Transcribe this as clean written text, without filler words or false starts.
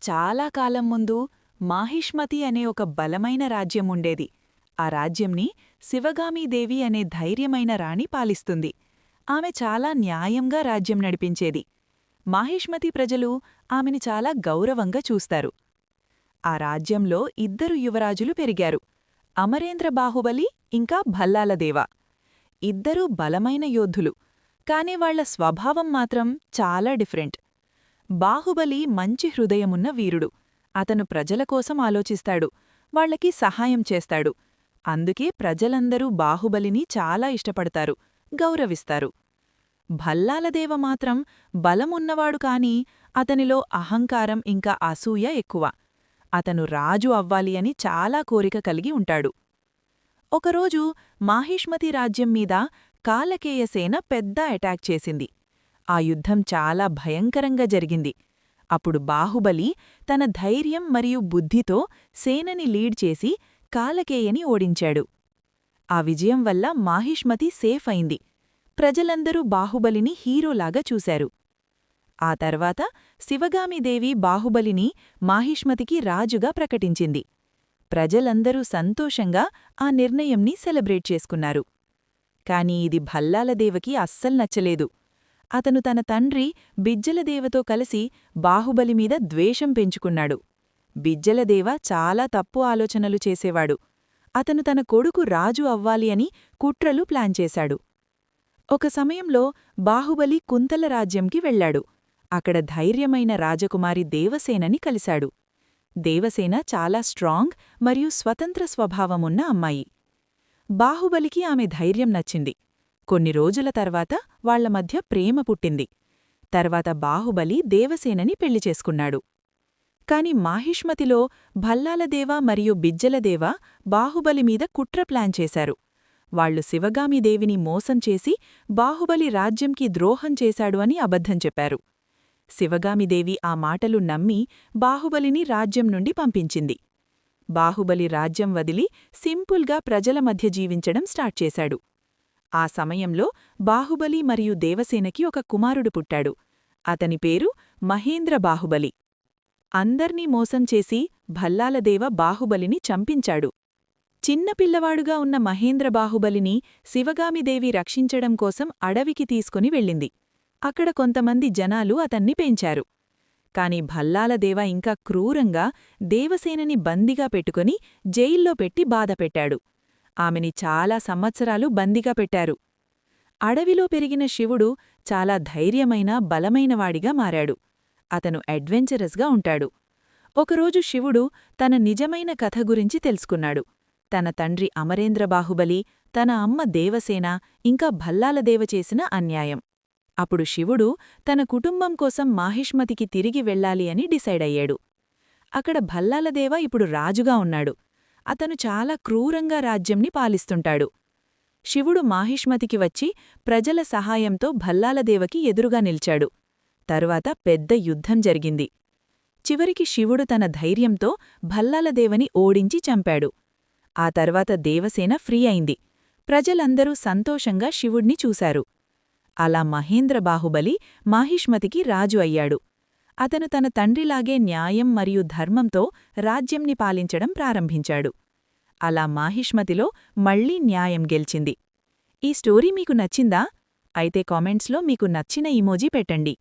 చాలా కాలం ముందు మాహిష్మతి అనే ఒక బలమైన రాజ్యం ఉండేది. ఆ రాజ్యంని శివగామీదేవి అనే ధైర్యమైన రాణి పాలిస్తుంది. ఆమె చాలా న్యాయంగా రాజ్యం నడిపించేది. మాహిష్మతి ప్రజలు ఆమెని చాలా గౌరవంగా చూస్తారు. ఆ రాజ్యంలో ఇద్దరు యువరాజులు పెరిగారు, అమరేంద్ర బాహుబలి ఇంకా భల్లాలదేవ. ఇద్దరూ బలమైన యోధులు, కాని వాళ్ల స్వభావం మాత్రం చాలా డిఫరెంట్. బాహుబలి మంచి హృదయమున్న వీరుడు. అతను ప్రజల కోసం ఆలోచిస్తాడు, వాళ్లకి సహాయం చేస్తాడు. అందుకే ప్రజలందరూ బాహుబలిని చాలా ఇష్టపడతారు, గౌరవిస్తారు. భల్లాలదేవ మాత్రం బలమున్నవాడు కాని అతనిలో అహంకారం ఇంకా అసూయ ఎక్కువ. అతను రాజు అవ్వాలి అని చాలా కోరిక కలిగి ఉంటాడు. ఒకరోజు మాహిష్మతి రాజ్యం మీద కాలకేయసేన పెద్ద అటాక్ చేసింది. ఆ యుద్ధం చాలా భయంకరంగా జరిగింది. అప్పుడు బాహుబలి తన ధైర్యం మరియు బుద్ధితో సేనని లీడ్ చేసి కాలకేయని ఓడించాడు. ఆ విజయం వల్ల మాహిష్మతి సేఫ్ అయింది. ప్రజలందరూ బాహుబలిని హీరోలాగా చూశారు. ఆ తర్వాత శివగామిదేవి బాహుబలిని మాహిష్మతికి రాజుగా ప్రకటించింది. ప్రజలందరూ సంతోషంగా ఆ నిర్ణయంని సెలబ్రేట్ చేసుకున్నారు. కాని ఇది భల్లాలదేవకి అస్సలు నచ్చలేదు. అతను తన తండ్రి బిజ్జలదేవతో కలిసి బాహుబలిమీద ద్వేషం పెంచుకున్నాడు. బిజ్జలదేవ చాలా తప్పు ఆలోచనలు చేసేవాడు. అతను తన కొడుకు రాజు అవ్వాలి అని కుట్రలు ప్లాన్ చేశాడు. ఒక సమయంలో బాహుబలి కుంతల రాజ్యంకి వెళ్లాడు. అక్కడ ధైర్యమైన రాజకుమారి దేవసేనని కలిశాడు. దేవసేన చాలా స్ట్రాంగ్ మరియు స్వతంత్ర స్వభావమున్న అమ్మాయి. బాహుబలికి ఆమె ధైర్యం నచ్చింది. కొన్ని రోజుల తర్వాత వాళ్ల మధ్య ప్రేమ పుట్టింది. తర్వాత బాహుబలి దేవసేనని పెళ్లి చేసుకున్నాడు. కాని మాహిష్మతిలో భల్లాలదేవ మరియు బిజ్జలదేవ బాహుబలిమీద కుట్ర ప్లాన్ చేశారు. వాళ్లు శివగామిదేవిని మోసం చేసి బాహుబలి రాజ్యంకి ద్రోహం చేశాడు అని అబద్ధం చెప్పారు. శివగామిదేవి ఆ మాటలు నమ్మి బాహుబలిని రాజ్యం నుండి పంపించింది. బాహుబలి రాజ్యం వదిలి సింపుల్గా ప్రజల మధ్య జీవించడం స్టార్ట్ చేశాడు. ఆ సమయంలో బాహుబలి మరియు దేవసేనకి ఒక కుమారుడు పుట్టాడు. అతని పేరు మహేంద్ర బాహుబలి. అందర్నీ మోసం చేసి భల్లాలదేవ బాహుబలిని చంపించాడు. చిన్నపిల్లవాడుగా ఉన్న మహేంద్ర బాహుబలిని శివగామిదేవి రక్షించడం కోసం అడవికి తీసుకుని వెళ్ళింది. అక్కడ కొంతమంది జనాలు అతన్ని పెంచారు. కాని భల్లాలదేవ ఇంకా క్రూరంగా దేవసేనని బందీగా పెట్టుకుని జైల్లో పెట్టి బాధపెట్టాడు. ఆమెని చాలా సంవత్సరాలు బందీగా పెట్టారు. అడవిలో పెరిగిన శివుడు చాలా ధైర్యమైన బలమైనవాడిగా మారాడు. అతను అడ్వెంచరస్గా ఉంటాడు. ఒకరోజు శివుడు తన నిజమైన కథ గురించి తెలుసుకున్నాడు. తన తండ్రి అమరేంద్ర బాహుబలి, తన అమ్మ దేవసేన ఇంకా భల్లాలదేవ చేసిన అన్యాయం. అప్పుడు శివుడు తన కుటుంబం కోసం మాహిష్మతికి తిరిగి వెళ్లాలి అని డిసైడ్ అయ్యాడు. అక్కడ భల్లాలదేవ ఇప్పుడు రాజుగా ఉన్నాడు. అతను చాలా క్రూరంగా రాజ్యంని పాలిస్తుంటాడు. శివుడు మాహిష్మతికి వచ్చి ప్రజల సహాయంతో భల్లాలదేవకి ఎదురుగా నిల్చాడు. తరువాత పెద్ద యుద్ధం జరిగింది. చివరికి శివుడు తన ధైర్యంతో భల్లాలదేవని ఓడించి చంపాడు. ఆ తర్వాత దేవసేన ఫ్రీ అయింది. ప్రజలందరూ సంతోషంగా శివుణ్ణి చూశారు. అలా మహేంద్ర బాహుబలి మాహిష్మతికి రాజు అయ్యాడు. అతను తన తండ్రిలాగే న్యాయం మరియు ధర్మంతో రాజ్యంని పాలించడం ప్రారంభించాడు. అలా మాహిష్మతిలో మళ్లీ న్యాయం గెలిచింది. ఈ స్టోరీ మీకు నచ్చిందా? అయితే కామెంట్స్లో మీకు నచ్చిన ఇమోజీ పెట్టండి.